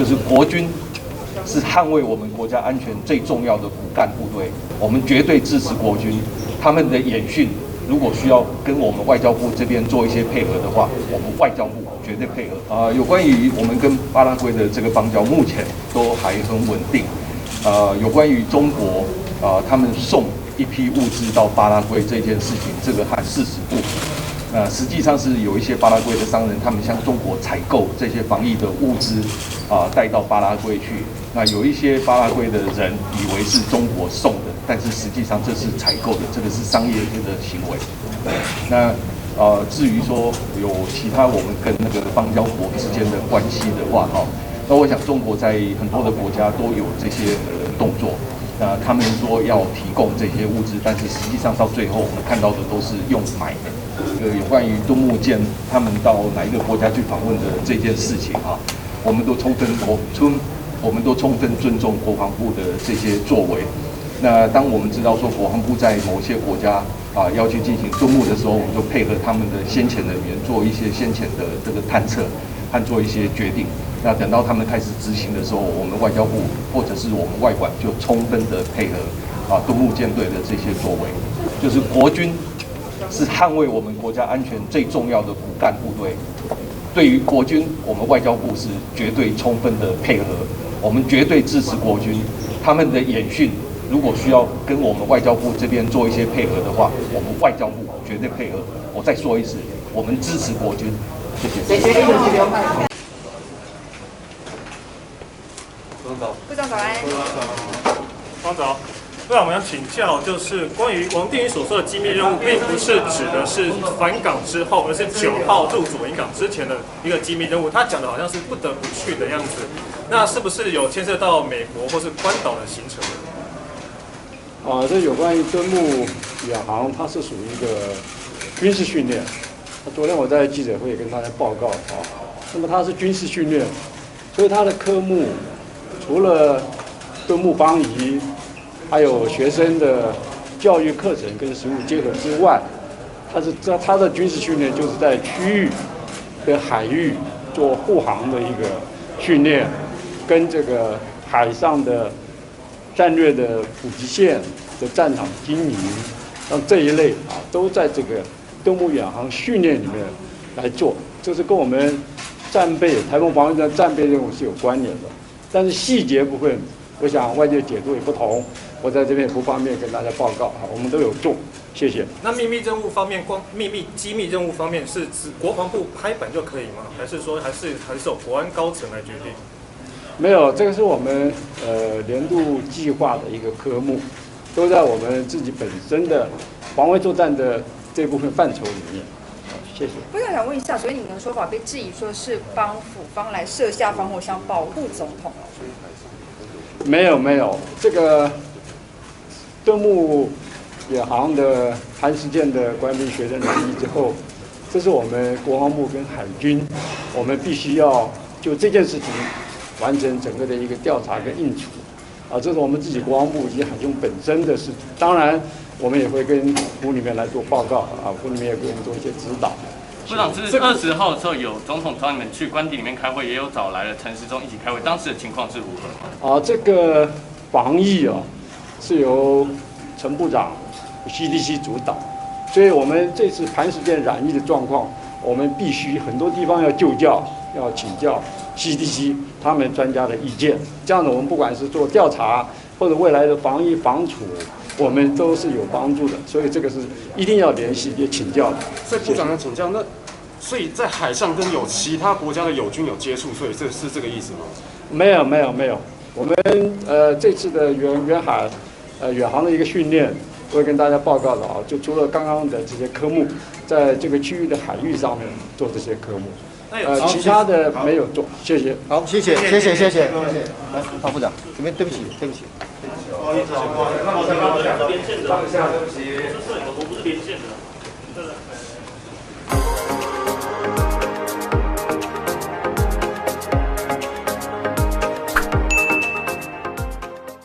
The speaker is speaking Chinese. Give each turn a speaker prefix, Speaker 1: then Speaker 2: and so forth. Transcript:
Speaker 1: 就是国军是捍卫我们国家安全最重要的骨干部队，我们绝对支持国军。他们的演训如果需要跟我们外交部这边做一些配合的话，我们外交部绝对配合。有关于我们跟巴拉圭的这个邦交，目前都还很稳定。有关于中国他们送一批物资到巴拉圭这件事情，这个和事实不符。实际上是有一些巴拉圭的商人，他们向中国采购这些防疫的物资，带到巴拉圭去。那有一些巴拉圭的人以为是中国送的，但是实际上这是采购的，这个是商业的行为。那至于说有其他我们跟那个邦交国之间的关系的话，那我想中国在很多的国家都有这些动作。他们说要提供这些物资，但是实际上到最后我们看到的都是用买的。有关于敦睦舰他们到哪一个国家去访问的这件事情我们都充分尊重国防部的这些作为。那当我们知道说国防部在某些国家要去进行敦睦的时候，我们就配合他们的先遣人员做一些先遣的这个探测和做一些决定。那等到他们开始执行的时候，我们外交部或者是我们外管就充分的配合敦睦舰队的这些作为。就是国军是捍卫我们国家安全最重要的骨干部队。对于国军，我们外交部是绝对充分的配合，我们绝对支持国军。他们的演训如果需要跟我们外交部这边做一些配合的话，我们外交部绝对配合。我再说一次，我们支持国军。谢谢。
Speaker 2: 部长早安。
Speaker 3: 方早，部长，我们想请教，就是关于王定宇所说的机密任务，并不是指的是返港之后，而是9号入左营港之前的一个机密任务。他讲的好像是不得不去的样子，那是不是有牵涉到美国或是关岛的行程？
Speaker 4: 这有关于敦睦远航，它是属于一个军事训练。昨天我在记者会跟大家报告那么它是军事训练，所以它的科目除了敦睦邦谊，还有学生的教育课程跟实务结合之外，它的军事训练就是在区域的海域做护航的一个训练，跟这个海上的战略的补给线的战场经营，像这一类都在这个敦睦远航训练里面来做，这是跟我们战备台风防御战战备任务是有关联的。但是细节部分，我想外界解读也不同，我在这边也不方便跟大家报告我们都有做，谢谢。
Speaker 3: 那秘密任务方面，机密任务方面是指国防部拍板就可以吗？还是说还是有国安高层来决定？
Speaker 4: 没有，这个是我们年度计划的一个科目，都在我们自己本身的防卫作战的这部分范畴里面。谢谢。
Speaker 2: 部长想问一下，所以你们的说法被质疑说是帮府方来设下防火墙保护总统
Speaker 4: 没有，这个敦睦远航的韩实践的官兵学生染疫之后，这是我们国防部跟海军，我们必须要就这件事情完成整个的一个调查跟应处这是我们自己国防部以及海军本身的事情。当然，我们也会跟府里面来做报告府里面也给我们做一些指导。
Speaker 5: 部长，是20号的时候有总统找你们去官邸里面开会，也有找来了陈时中一起开会，当时的情况是如何？
Speaker 4: 这个防疫是由陈部长 CDC 主导，所以我们这次韩实践染疫的状况，我们必须很多地方要就教，要请教 CDC 他们专家的意见。这样的，我们不管是做调查或者未来的防疫防处，我们都是有帮助的。所以这个是一定要联系也请教的。
Speaker 6: 所以部长要请教，所以在海上跟有其他国家的友军有接触，所以是这个意思吗？没有。
Speaker 4: 我们这次的远航的一个训练，我会跟大家报告的就除了刚刚的这些科目，在这个区域的海域上面做这些科目，其他的没有做。谢谢。
Speaker 7: 好，谢谢。来，潘部长，这边对不起。
Speaker 3: 不好意思，那我才刚讲边线的，这是不是连线的？